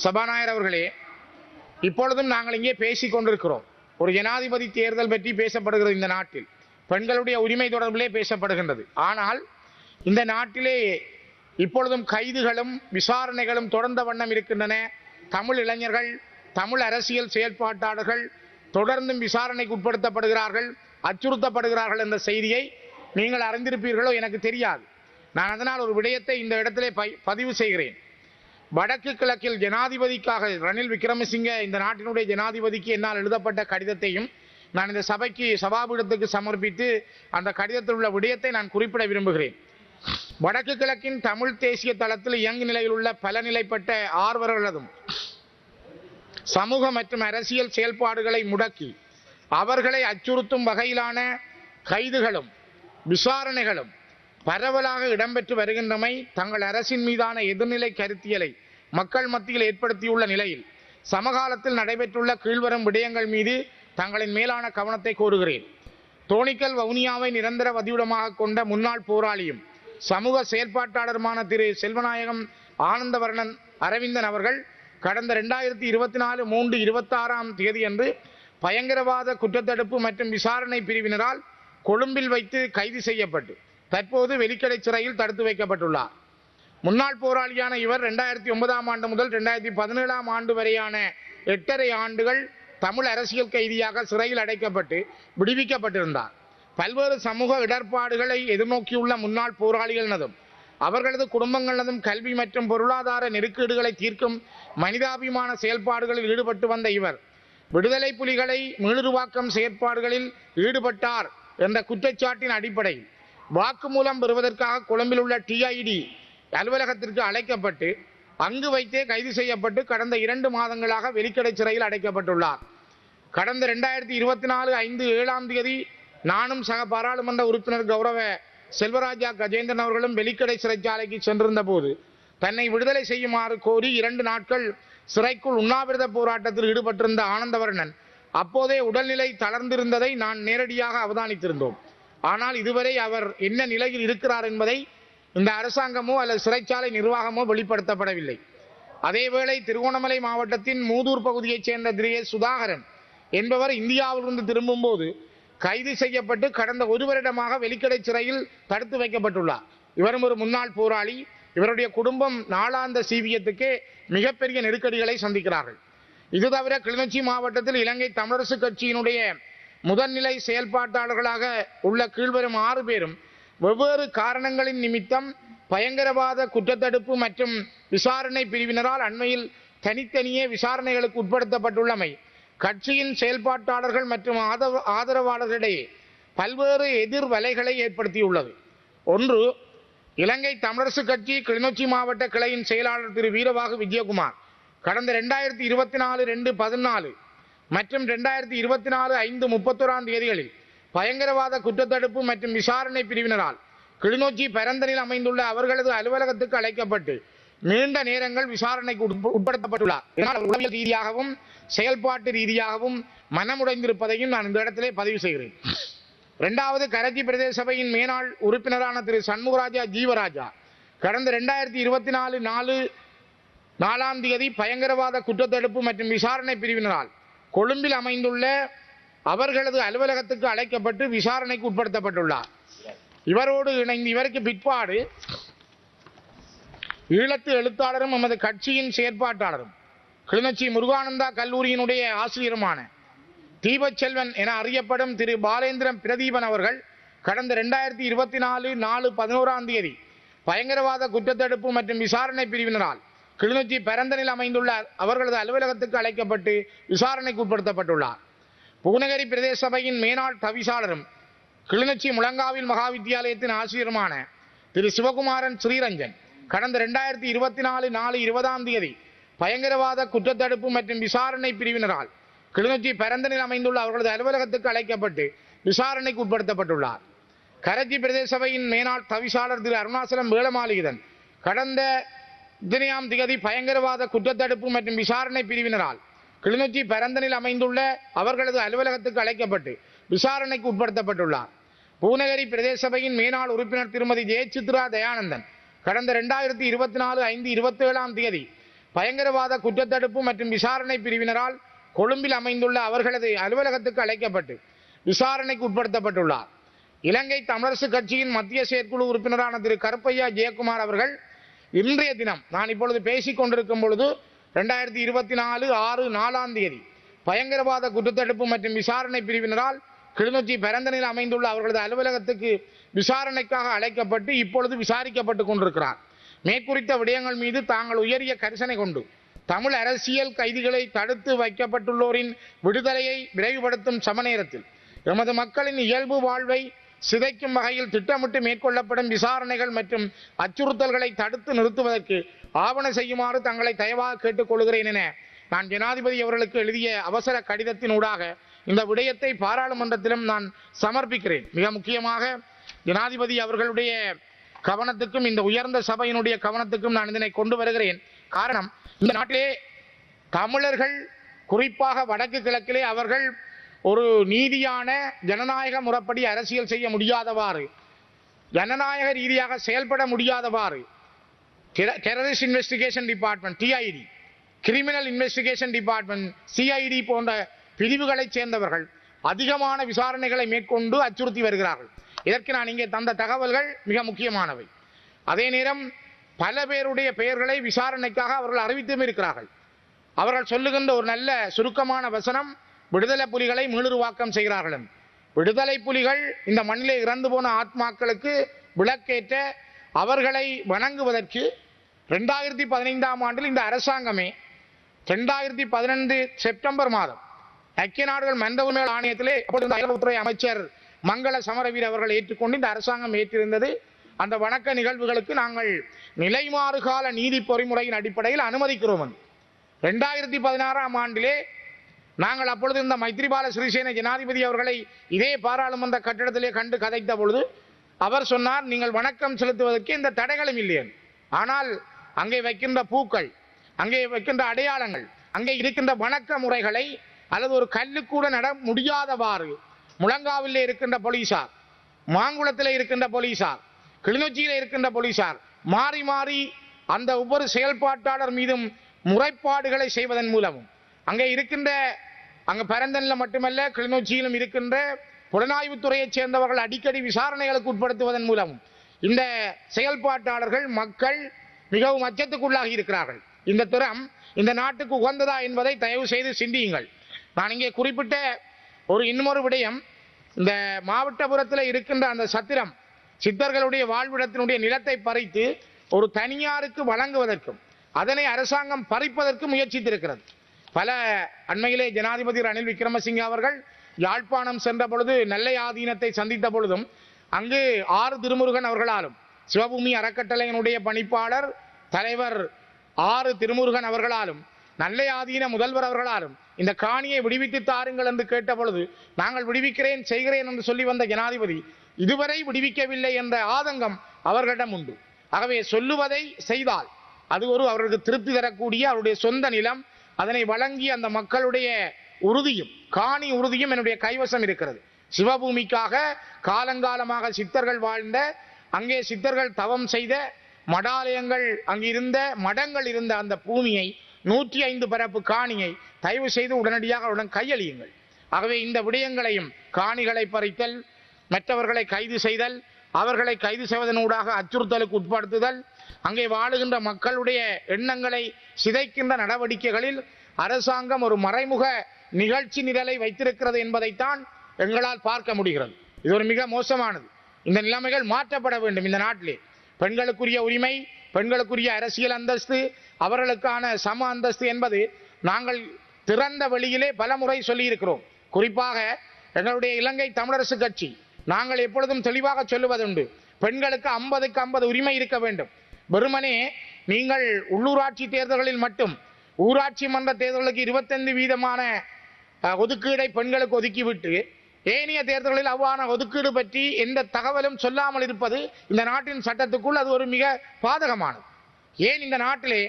சபாநாயகர் அவர்களே, இப்பொழுதும் நாங்கள் இங்கே பேசிக் கொண்டிருக்கிறோம். ஒரு ஜனாதிபதி தேர்தல் பற்றி பேசப்படுகிறது. இந்த நாட்டில் பெண்களுடைய உரிமை தொடர்பிலே பேசப்படுகின்றது. ஆனால் இந்த நாட்டிலே இப்பொழுதும் கைதுகளும் விசாரணைகளும் தொடர்ந்த வண்ணம் இருக்கின்றன. தமிழ் இளைஞர்கள், தமிழ் அரசியல் செயல்பாட்டாளர்கள் தொடர்ந்தும் விசாரணைக்கு உட்படுத்தப்படுகிறார்கள், அச்சுறுத்தப்படுகிறார்கள் என்ற செய்தியை நீங்கள் அறிந்திருப்பீர்களோ எனக்கு தெரியாது. நான் அதனால் ஒரு விடயத்தை இந்த இடத்திலே பதிவு செய்கிறேன். வடக்கு கிழக்கில் ஜனாதிபதிக்காக ரணில் விக்ரமசிங்க இந்த நாட்டினுடைய ஜனாதிபதிக்கு என்னால் எழுதப்பட்ட கடிதத்தையும் நான் இந்த சபைக்கு சபாபீடத்துக்கு சமர்ப்பித்து அந்த கடிதத்தில் உள்ள விடயத்தை நான் குறிப்பிட விரும்புகிறேன். வடக்கு கிழக்கின் தமிழ் தேசிய தளத்தில் இயங்கு நிலையில் உள்ள பல நிலைப்பட்ட ஆர்வலர்களதும் சமூக மற்றும் அரசியல் செயல்பாடுகளை முடக்கி அவர்களை அச்சுறுத்தும் வகையிலான கைதுகளும் விசாரணைகளும் பரவலாக இடம்பெற்று வருகின்றமை தங்கள் அரசின் மீதான எதிர்நிலை கருத்தியலை மக்கள் மத்தியில் ஏற்படுத்தியுள்ள நிலையில் சமகாலத்தில் நடைபெற்றுள்ள கீழ்வரும் விடயங்கள் மீது தங்களின் மேலான கவனத்தை கோருகிறேன். தோணிக்கல் வவுனியாவை நிரந்தர வதிவிடமாக கொண்ட முன்னாள் போராளியும் சமூக செயல்பாட்டாளருமான திரு செல்வநாயகம் ஆனந்தவர்ணன் அரவிந்தன் அவர்கள் கடந்த 2024 3 26 அன்று பயங்கரவாத குற்றத்தடுப்பு மற்றும் விசாரணை பிரிவினரால் கொழும்பில் வைத்து கைது செய்யப்பட்டு தற்போது வெலிக்கடை சிறையில் தடுத்து வைக்கப்பட்டுள்ளார். முன்னாள் போராளியான இவர் 2009 முதல் 2017 வரையான 8.5 ஆண்டுகள் தமிழ் அரசியல் கைதியாக சிறையில் அடைக்கப்பட்டு விடுவிக்கப்பட்டிருந்தார். பல்வேறு சமூக இடர்பாடுகளை எதிர்நோக்கியுள்ள முன்னாள் போராளிகளினதும் அவர்களது குடும்பங்களதும் கல்வி மற்றும் பொருளாதார நெருக்கீடுகளை தீர்க்கும் மனிதாபிமான செயல்பாடுகளில் ஈடுபட்டு வந்த இவர் விடுதலை புலிகளை மீளுருவாக்கம் செயற்பாடுகளில் ஈடுபட்டார் என்ற குற்றச்சாட்டின் அடிப்படையில் வாக்குமூலம் பெறுவதற்காக கொழும்பில் உள்ள டிஐடி அலுவலகத்திற்கு அழைக்கப்பட்டு அங்கு வைத்தே கைது செய்யப்பட்டு கடந்த 2 மாதங்களாக வெலிக்கடை சிறையில் அடைக்கப்பட்டுள்ளார். கடந்த 2024 5 7 நானும் சக பாராளுமன்ற உறுப்பினர் கௌரவ செல்வராஜா கஜேந்திரன் அவர்களும் வெலிக்கடை சிறைச்சாலைக்கு சென்றிருந்த போது தன்னை விடுதலை செய்யுமாறு கோரி 2 நாட்கள் சிறைக்குள் உண்ணாவிரத போராட்டத்தில் ஈடுபட்டிருந்த ஆனந்தவர்ணன் அப்போதே உடல்நிலை தளர்ந்திருந்ததை நான் நேரடியாக அவதானித்திருந்தோம். ஆனால் இதுவரை அவர் என்ன நிலையில் இருக்கிறார் என்பதை இந்த அரசாங்கமோ அல்லது சிறைச்சாலை நிர்வாகமோ வெளிப்படுத்தப்படவில்லை. அதேவேளை திருகோணமலை மாவட்டத்தின் மூதூர் பகுதியைச் சேர்ந்த திரு சுதாகரன் என்பவர் இந்தியாவிலிருந்து திரும்பும் போது கைது செய்யப்பட்டு கடந்த 1 வருடமாக வெலிக்கடை சிறையில் தடுத்து வைக்கப்பட்டுள்ளார். இவரும் ஒரு முன்னாள் போராளி. இவருடைய குடும்பம் நாளாந்த சீவியத்துக்கே மிகப்பெரிய நெருக்கடிகளை சந்திக்கிறார்கள். இது தவிர கிளிநொச்சி மாவட்டத்தில் இலங்கை தமிழரசு கட்சியினுடைய முதன்நிலை செயல்பாட்டாளர்களாக உள்ள கீழ்வரும் 6 பேரும் வெவ்வேறு காரணங்களின் நிமித்தம் பயங்கரவாத குற்றத்தடுப்பு மற்றும் விசாரணை பிரிவினரால் அண்மையில் தனித்தனியே விசாரணைகளுக்கு உட்படுத்தப்பட்டுள்ளமை கட்சியின் செயல்பாட்டாளர்கள் மற்றும் ஆதரவாளர்களிடையே பல்வேறு எதிர்வலைகளை ஏற்படுத்தியுள்ளது. ஒன்று, இலங்கை தமிழரசு கட்சி கிளிநொச்சி மாவட்ட கிளையின் செயலாளர் திரு வீரவாகு விஜயகுமார் கடந்த 2024 2/14 மற்றும் 2024 5/31 பயங்கரவாத குற்றத்தடுப்பு மற்றும் விசாரணை பிரிவினரால் கிளிநொச்சி பரந்தனில் அமைந்துள்ள அவர்களது அலுவலகத்துக்கு அழைக்கப்பட்டு நீண்ட நேரங்கள் விசாரணைக்கு உட்படுத்தப்பட்டுள்ளார். உளவியல் ரீதியாகவும் செயல்பாட்டு ரீதியாகவும் மனமுடைந்திருப்பதையும் நான் இந்த இடத்திலே பதிவு செய்கிறேன். 2வது, கரச்சி பிரதேச சபையின் மேனாள் உறுப்பினரான திரு சண்முகராஜா ஜீவராஜா கடந்த 2024 4 பயங்கரவாத குற்றத்தடுப்பு மற்றும் விசாரணை பிரிவினரால் கொழும்பில் அமைந்துள்ள அவர்களது அலுவலகத்துக்கு அழைக்கப்பட்டு விசாரணைக்கு உட்படுத்தப்பட்டுள்ளார். இவரோடு இணைந்து இவருக்கு பிற்பாடு ஈழத்து எழுத்தாளரும் நமது கட்சியின் செயற்பாட்டாளரும் கிளிநொச்சி முருகானந்தா கல்லூரியினுடைய ஆசிரியருமான தீபச்செல்வன் என அறியப்படும் திரு பாலேந்திரம் பிரதீபன் அவர்கள் கடந்த 2024 4/11 பயங்கரவாத குற்றத்தடுப்பு மற்றும் விசாரணை பிரிவினரால் கிளிநொச்சி பரந்தனில் அமைந்துள்ள அவர்களது அலுவலகத்துக்கு அழைக்கப்பட்டு விசாரணைக்கு உட்படுத்தப்பட்டுள்ளார். பூநகரி பிரதேச சபையின் மேனாள் தவிசாளரும் கிளிநொச்சி முழங்காவில் மகாவித்தியாலயத்தின் ஆசிரியருமான திரு சிவகுமாரன் ஸ்ரீரஞ்சன் கடந்த 2024 4/20 பயங்கரவாத குற்றத்தடுப்பு மற்றும் விசாரணை பிரிவினரால் கிளிநொச்சி பரந்தனில் அமைந்துள்ள அவர்களது அலுவலகத்துக்கு அழைக்கப்பட்டு விசாரணைக்கு உட்படுத்தப்பட்டுள்ளார். கரச்சி பிரதேச சபையின் மேனாள் தவிசாளர் திரு அருணாசலம் வேளமாளிகன் கடந்த 2 பயங்கரவாத குற்றத்தடுப்பு மற்றும் விசாரணை பிரிவினரால் கிளிநொச்சி பரந்தனில் அமைந்துள்ள அவர்களது அலுவலகத்துக்கு அழைக்கப்பட்டு விசாரணைக்கு உட்படுத்தப்பட்டுள்ளார். பூநகரி பிரதேச சபையின் மேனாள் உறுப்பினர் திருமதி ஜெயசித்ரா தயானந்தன் கடந்த 2024 5/27 பயங்கரவாத குற்றத்தடுப்பு மற்றும் விசாரணை பிரிவினரால் கொழும்பில் அமைந்துள்ள அவர்களது அலுவலகத்துக்கு அழைக்கப்பட்டு விசாரணைக்கு உட்படுத்தப்பட்டுள்ளார். இலங்கை தமிழரசு கட்சியின் மத்திய செயற்குழு உறுப்பினரான திரு கருப்பையா ஜெயக்குமார் அவர்கள் இன்றைய தினம் நான் இப்பொழுது பேசிக் கொண்டிருக்கும் பொழுது 2024/6 பயங்கரவாத குற்றத்தடுப்பு மற்றும் விசாரணை பிரிவினரால் கிளிநொச்சி பெரந்தனில் அமைந்துள்ள அவர்களது அலுவலகத்துக்கு விசாரணைக்காக அழைக்கப்பட்டு இப்பொழுது விசாரிக்கப்பட்டுக் கொண்டிருக்கிறார். மேற்குறித்த விடயங்கள் மீது தாங்கள் உயரிய கரிசனை கொண்டு தமிழ் அரசியல் கைதிகளை தடுத்து வைக்கப்பட்டுள்ளோரின் விடுதலையை விரைவுபடுத்தும் சமநேரத்தில் எமது மக்களின் இயல்பு வாழ்வை சிதைக்கும் வகையில் திட்டமிட்டு மேற்கொள்ளப்படும் விசாரணைகள் மற்றும் அச்சுறுத்தல்களை தடுத்து நிறுத்துவதற்கு ஆவண செய்யுமாறு தங்களை தயவாக கேட்டுக்கொள்கிறேன் என நான் ஜனாதிபதி அவர்களுக்கு எழுதிய அவசர கடிதத்தினூடாக இந்த விடயத்தை பாராளுமன்றத்திலும் நான் சமர்ப்பிக்கிறேன். மிக முக்கியமாக ஜனாதிபதி அவர்களுடைய கவனத்துக்கும் இந்த உயர்ந்த சபையினுடைய கவனத்துக்கும் நான் இதனை கொண்டு வருகிறேன். காரணம், இந்த நாட்டிலே தமிழர்கள் குறிப்பாக வடக்கு கிழக்கிலே அவர்கள் ஒரு நீதியான ஜனநாயக முறைப்படி அரசியல் செய்ய முடியாதவாறு, ஜனநாயக ரீதியாக செயல்பட முடியாதவாறு terrorist investigation department TID, criminal investigation department CID போன்ற பிரிவுகளைச் சேர்ந்தவர்கள் அதிகமான விசாரணைகளை மேற்கொண்டு அச்சுறுத்தி வருகிறார்கள். இதற்கு நான் இங்கே தந்த தகவல்கள் மிக முக்கியமானவை. அதே நேரம் பல பேருடைய பெயர்களை விசாரணைக்காக அவர்கள் அறிவித்தும் இருக்கிறார்கள். அவர்கள் சொல்லுகின்ற ஒரு நல்ல சுருக்கமான வசனம், விடுதலை புலிகளை மீளுருவாக்கம் செய்கிறார்கள். விடுதலை புலிகள் இந்த மண்ணிலே இறந்து போன ஆத்மாக்களுக்கு விளக்கேற்ற அவர்களை வணங்குவதற்கு 2015ஆம் ஆண்டில் இந்த அரசாங்கமே 2015 செப்டம்பர் மாதம் ஐக்கிய நாடுகள் மனித உரிமைகள் ஆணையத்திலே வெளியுறவுத்துறை அமைச்சர் மங்கள சமரவீர அவர்கள் ஏற்றுக்கொண்டு இந்த அரசாங்கம் ஏற்றிருந்தது. அந்த வணக்க நிகழ்வுகளுக்கு நாங்கள் நிலைமாறுகால நீதி பொறிமுறையின் அடிப்படையில் அனுமதிக்கிறோம். 2016ஆம் ஆண்டிலே நாங்கள் அப்பொழுது இந்த மைத்ரிபால சிறிசேன ஜனாதிபதி அவர்களை இதே பாராளுமன்ற கட்டிடத்திலே கண்டு கதைத்த பொழுது அவர் சொன்னார், நீங்கள் வணக்கம் செலுத்துவதற்கு இந்த தடைகளும் இல்லை. ஆனால் அங்கே வைக்கின்ற பூக்கள், அங்கே வைக்கின்ற அடையாளங்கள், அங்கே இருக்கின்ற வணக்க முறைகளை அல்லது ஒரு கல்லு கூட நட முடியாதவாறு முழங்காவிலே இருக்கின்ற போலீசார், மாங்குளத்திலே இருக்கின்ற போலீசார், கிளிநொச்சியிலே இருக்கின்ற போலீசார் மாறி மாறி அந்த ஒவ்வொரு செயல்பாட்டாளர் மீதும் முறைப்பாடுகளை செய்வதன் மூலமும் அங்கே பெரந்தனில் மட்டுமல்ல கிளிநொச்சியிலும் இருக்கின்ற புலனாய்வுத்துறையைச் சேர்ந்தவர்கள் அடிக்கடி விசாரணைகளுக்கு உட்படுத்துவதன் மூலமும் இந்த செயல்பாட்டாளர்கள் மக்கள் மிகவும் அச்சத்துக்குள்ளாகி இருக்கிறார்கள். இந்த திறம் இந்த நாட்டுக்கு உகந்ததா என்பதை தயவு செய்து சிந்தியுங்கள். நான் இங்கே குறிப்பிட்ட இன்னொரு விடயம், இந்த மாவட்டபுரத்தில் இருக்கின்ற அந்த சத்திரம் சித்தர்களுடைய வாழ்விடத்தினுடைய நிலத்தை பறித்து ஒரு தனியாருக்கு வழங்குவதற்கும் அதனை அரசாங்கம் பறிப்பதற்கு முயற்சித்திருக்கிறது. பல அண்மையிலே ஜனாதிபதி ரணில் விக்ரமசிங்க அவர்கள் யாழ்ப்பாணம் சென்ற பொழுது நெல்லை ஆதீனத்தை சந்தித்த பொழுதும் அங்கு ஆறு திருமுருகன் அவர்களாலும் சிவபூமி அறக்கட்டளையினுடைய பணிப்பாளர் தலைவர் ஆறு திருமுருகன் அவர்களாலும் நெல்லை ஆதீன முதல்வர் அவர்களாலும் இந்த காணியை விடுவித்து தாருங்கள் என்று கேட்ட பொழுது நாங்கள் விடுவிக்கிறேன் செய்கிறேன் என்று சொல்லி வந்த ஜனாதிபதி இதுவரை விடுவிக்கவில்லை என்ற ஆதங்கம் அவர்களிடம் உண்டு. ஆகவே சொல்லுவதை செய்தால் அது அவர்களுக்கு திருப்தி தரக்கூடிய அவருடைய சொந்த நிலம், அதனை வழங்கி அந்த மக்களுடைய உறுதியும் காணி உறுதியும் என்னுடைய கைவசம் இருக்கிறது. சிவபூமிக்காக காலங்காலமாக சித்தர்கள் வாழ்ந்த, அங்கே சித்தர்கள் தவம் செய்த மடாலயங்கள் அங்கிருந்த மடங்கள் இருந்த அந்த பூமியை 105 பரப்பு காணியை தயவு செய்து உடனடியாக அவருடன் கையளியுங்கள். ஆகவே இந்த விடயங்களையும் காணிகளை பறித்தல், மற்றவர்களை கைது செய்தல், அவர்களை கைது செய்வதனூடாக அச்சுறுத்தலுக்கு உட்படுத்துதல், அங்கே வாழுகின்ற மக்களுடைய எண்ணங்களை சிதைக்கின்ற நடவடிக்கைகளில் அரசாங்கம் ஒரு மறைமுக நிகழ்ச்சி நிரலை வைத்திருக்கிறது என்பதைத்தான் எங்களால் பார்க்க முடிகிறது. இது ஒரு மிக மோசமானது. இந்த நிலைமைகள் மாற்றப்பட வேண்டும். இந்த நாட்டிலே பெண்களுக்குரிய உரிமை, பெண்களுக்குரிய அரசியல் அந்தஸ்து, அவர்களுக்கான சம அந்தஸ்து என்பது நாங்கள் திறந்த வெளியிலே பல முறை சொல்லியிருக்கிறோம். குறிப்பாக எங்களுடைய இலங்கை தமிழரசு கட்சி நாங்கள் எப்பொழுதும் தெளிவாக சொல்லுவதுண்டு, பெண்களுக்கு 50க்கு 50 உரிமை இருக்க வேண்டும். வெறுமனே நீங்கள் உள்ளூராட்சி தேர்தல்களில் மட்டும் ஊராட்சி மன்ற தேர்தலுக்கு 25% ஒதுக்கீடை பெண்களுக்கு ஒதுக்கிவிட்டு ஏனைய தேர்தல்களில் அவ்வாறான ஒதுக்கீடு பற்றி எந்த தகவலும் சொல்லாமல் இருப்பது இந்த நாட்டின் சட்டத்துக்குள் அது ஒரு மிக பாதகமானது. ஏன் இந்த நாட்டிலே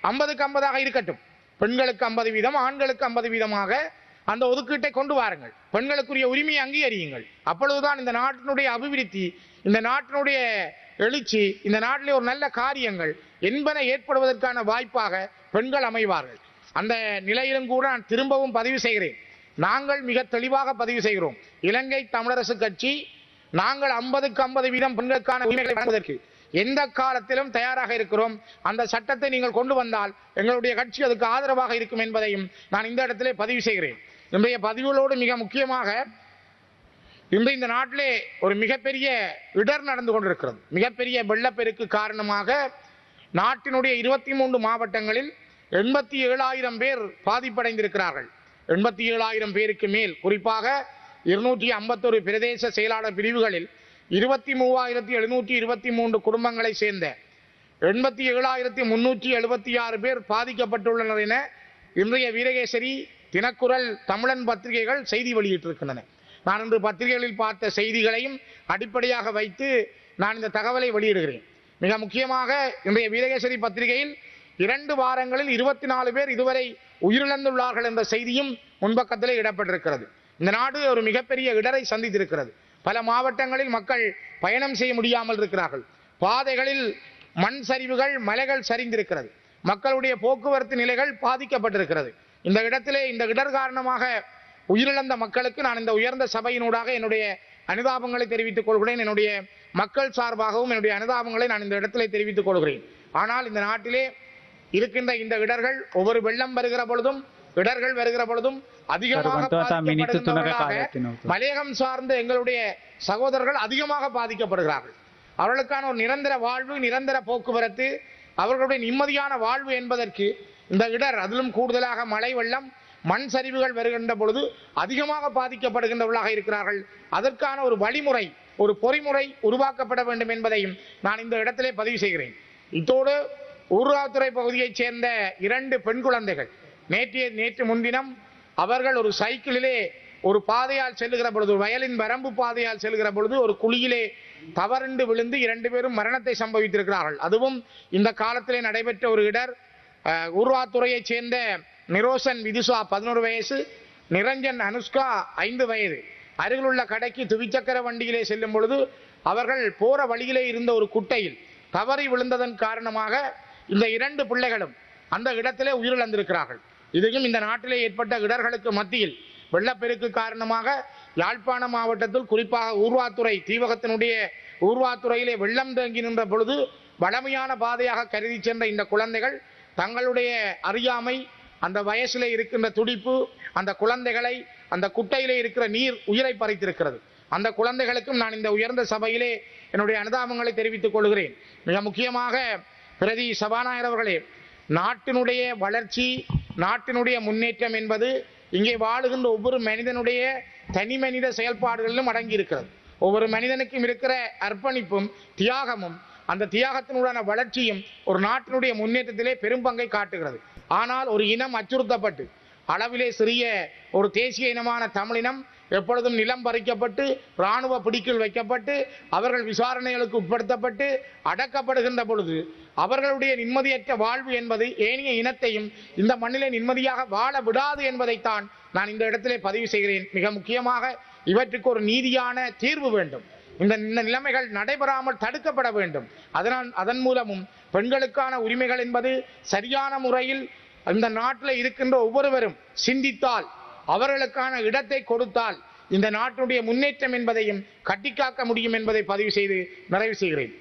50க்கு 50 இருக்கட்டும், பெண்களுக்கு 50%, ஆண்களுக்கு 50% அந்த ஒதுக்கீட்டை கொண்டு வாருங்கள். பெண்களுக்குரிய உரிமையை அங்கீகரியுங்கள். அப்பொழுதுதான் இந்த நாட்டினுடைய அபிவிருத்தி, இந்த நாட்டினுடைய எழுச்சி, இந்த நாட்டிலே ஒரு நல்ல காரியங்கள் என்பன ஏற்படுவதற்கான வாய்ப்பாக பெண்கள் அமைவார்கள். அந்த நிலையிலும் கூட நான் திரும்பவும் பதிவு செய்கிறேன். நாங்கள் மிக தெளிவாக பதிவு செய்கிறோம். இலங்கை தமிழரசு கட்சி நாங்கள் 50க்கு 50% பெண்களுக்கான உரிமைகளை வழங்குவதற்கு எந்த காலத்திலும் தயாராக இருக்கிறோம். அந்த சட்டத்தை நீங்கள் கொண்டு வந்தால் எங்களுடைய கட்சி அதுக்கு ஆதரவாக இருக்கும் என்பதையும் நான் இந்த இடத்திலே பதிவு செய்கிறேன். இன்றைய பதிவுகளோடு மிக முக்கியமாக இன்று இந்த நாட்டிலே ஒரு மிகப்பெரிய இடர் நடந்து கொண்டிருக்கிறது. மிகப்பெரிய வெள்ளப்பெருக்கு காரணமாக நாட்டினுடைய 23 மாவட்டங்களில் 87,000 பேர் பாதிப்படைந்திருக்கிறார்கள். 87,000 பேருக்கு மேல், குறிப்பாக 251 பிரதேச செயலாளர் பிரிவுகளில் 23,723 குடும்பங்களை சேர்ந்த 87,376 பேர் பாதிக்கப்பட்டுள்ளனர் என இன்றைய வீரகேசரி, தினக்குரல், தமிழன் பத்திரிகைகள் செய்தி வெளியிட்டிருக்கின்றன. நான் இன்று பத்திரிகைகளில் பார்த்த செய்திகளையும் அடிப்படையாக வைத்து நான் இந்த தகவலை வெளியிடுகிறேன். மிக முக்கியமாக இன்றைய வீரகேசரி பத்திரிகையில் 2 வாரங்களில் 24 பேர் இதுவரை உயிரிழந்துள்ளார்கள் என்ற செய்தியும் முன்பக்கத்திலே இடப்பட்டிருக்கிறது. இந்த நாடு ஒரு மிகப்பெரிய இடரை சந்தித்திருக்கிறது. பல மாவட்டங்களில் மக்கள் பயணம் செய்ய முடியாமல் இருக்கிறார்கள். பாதைகளில் மண் சரிவுகள், மலைகள் சரிந்திருக்கிறது. மக்களுடைய போக்குவரத்து நிலைகள் பாதிக்கப்பட்டிருக்கிறது. இந்த இடத்திலே இந்த இடர் காரணமாக உயிரிழந்த மக்களுக்கு நான் இந்த உயர்ந்த சபையினூடாக என்னுடைய அனுதாபங்களை தெரிவித்துக் கொள்கிறேன். என்னுடைய மக்கள் சார்பாகவும் என்னுடைய அனுதாபங்களை நான் இந்த இடத்திலே தெரிவித்துக் கொள்கிறேன். ஆனால் இந்த நாட்டிலே இருக்கின்ற இந்த இடர்கள் ஒவ்வொரு வெள்ளம் வருகிற பொழுதும், இடர்கள் வருகிற பொழுதும் அதிகமாக மலையகம் சார்ந்த எங்களுடைய சகோதரர்கள் அதிகமாக பாதிக்கப்படுகிறார்கள். அவர்களுக்கான ஒரு நிரந்தர வாழ்வு, நிரந்தர போக்குவரத்து, அவர்களுடைய நிம்மதியான வாழ்வு என்பதற்கு இந்த இடர், அதிலும் கூடுதலாக மழை வெள்ளம், மண் சரிவுகள் வருகின்ற பொழுது அதிகமாக பாதிக்கப்படுகின்றவர்களாக இருக்கிறார்கள். அதற்கான ஒரு வழிமுறை, ஒரு பொறிமுறை உருவாக்கப்பட வேண்டும் என்பதையும் நான் இந்த இடத்திலே பதிவு செய்கிறேன். இத்தோடு ஊர்காவத்துறை பகுதியைச் சேர்ந்த 2 பெண் குழந்தைகள் நேற்று முன்தினம் அவர்கள் ஒரு சைக்கிளிலே ஒரு பாதையால் செல்லுகிற பொழுது, வயலின் வரம்பு பாதையால் செல்கிற பொழுது ஒரு குழியிலே தவறுண்டு விழுந்து 2 பேரும் மரணத்தை சம்பவித்திருக்கிறார்கள். அதுவும் இந்த காலத்திலே நடைபெற்ற ஒரு இடர். ஊர்காவத்துறையைச் சேர்ந்த நிரோசன் விதுஷா 11 வயசு, நிரஞ்சன் அனுஷ்கா 5 வயது அருகிலுள்ள கடைக்கு துவிச்சக்கர வண்டியிலே செல்லும் பொழுது அவர்கள் போற வழியிலே இருந்த ஒரு குட்டையில் தவறி விழுந்ததன் காரணமாக இந்த 2 பிள்ளைகளும் அந்த இடத்திலே உயிரிழந்திருக்கிறார்கள். இதையும் இந்த நாட்டிலே ஏற்பட்ட இடர்களுக்கு மத்தியில் வெள்ளப்பெருக்கு காரணமாக யாழ்ப்பாண மாவட்டத்தில், குறிப்பாக ஊர்காவத்துறை தீவகத்தினுடைய ஊர்காவத்துறையிலே வெள்ளம் தேங்கி நின்ற பொழுது வளமையான பாதையாக கருதி சென்ற இந்த குழந்தைகள் தங்களுடைய அறியாமை, அந்த வயசிலே இருக்கின்ற துடிப்பு, அந்த குழந்தைகளை அந்த குட்டையிலே இருக்கிற நீர் உயிரை பறித்திருக்கிறது. அந்த குழந்தைகளுக்கும் நான் இந்த உயர்ந்த சபையிலே என்னுடைய அனுதாபங்களை தெரிவித்துக் கொள்கிறேன். மிக முக்கியமாக பிரதி சபாநாயகர் அவர்களே, நாட்டினுடைய வளர்ச்சி, நாட்டினுடைய முன்னேற்றம் என்பது இங்கே வாழுகின்ற ஒவ்வொரு மனிதனுடைய தனி மனித செயல்பாடுகளிலும் அடங்கி இருக்கிறது. ஒவ்வொரு மனிதனுக்கும் இருக்கிற அர்ப்பணிப்பும் தியாகமும், அந்த தியாகத்தினுடான வளர்ச்சியும் ஒரு நாட்டினுடைய முன்னேற்றத்திலே பெரும் பங்கை காட்டுகிறது. ஆனால் ஒரு இனம் அச்சுறுத்தப்பட்டு, அளவிலே சிறிய ஒரு தேசிய இனமான தமிழினம் எப்பொழுதும் நிலம் பறிக்கப்பட்டு, இராணுவ பிடிக்குள் வைக்கப்பட்டு, அவர்கள் விசாரணைகளுக்கு உட்படுத்தப்பட்டு அடக்கப்படுகின்ற பொழுது அவர்களுடைய நிம்மதியற்ற வாழ்வு என்பது ஏனைய இனத்தையும் இந்த மண்ணிலே நிம்மதியாக வாழ விடாது என்பதைத்தான் நான் இந்த இடத்திலே பதிவு செய்கிறேன். மிக முக்கியமாக இவற்றுக்கு ஒரு நீதியான தீர்வு வேண்டும். இந்த நிலைமைகள் நடைபெறாமல் தடுக்கப்பட வேண்டும். அதன் மூலமும் பெண்களுக்கான உரிமைகள் என்பது சரியான முறையில் இந்த நாட்டில் இருக்கின்ற ஒவ்வொருவரும் சிந்தித்தால், அவர்களுக்கான இடத்தை கொடுத்தால் இந்த நாட்டினுடைய முன்னேற்றம் என்பதையும் கட்டிக்காக்க முடியும் என்பதை பதிவு செய்து நிறைவு செய்கிறேன்.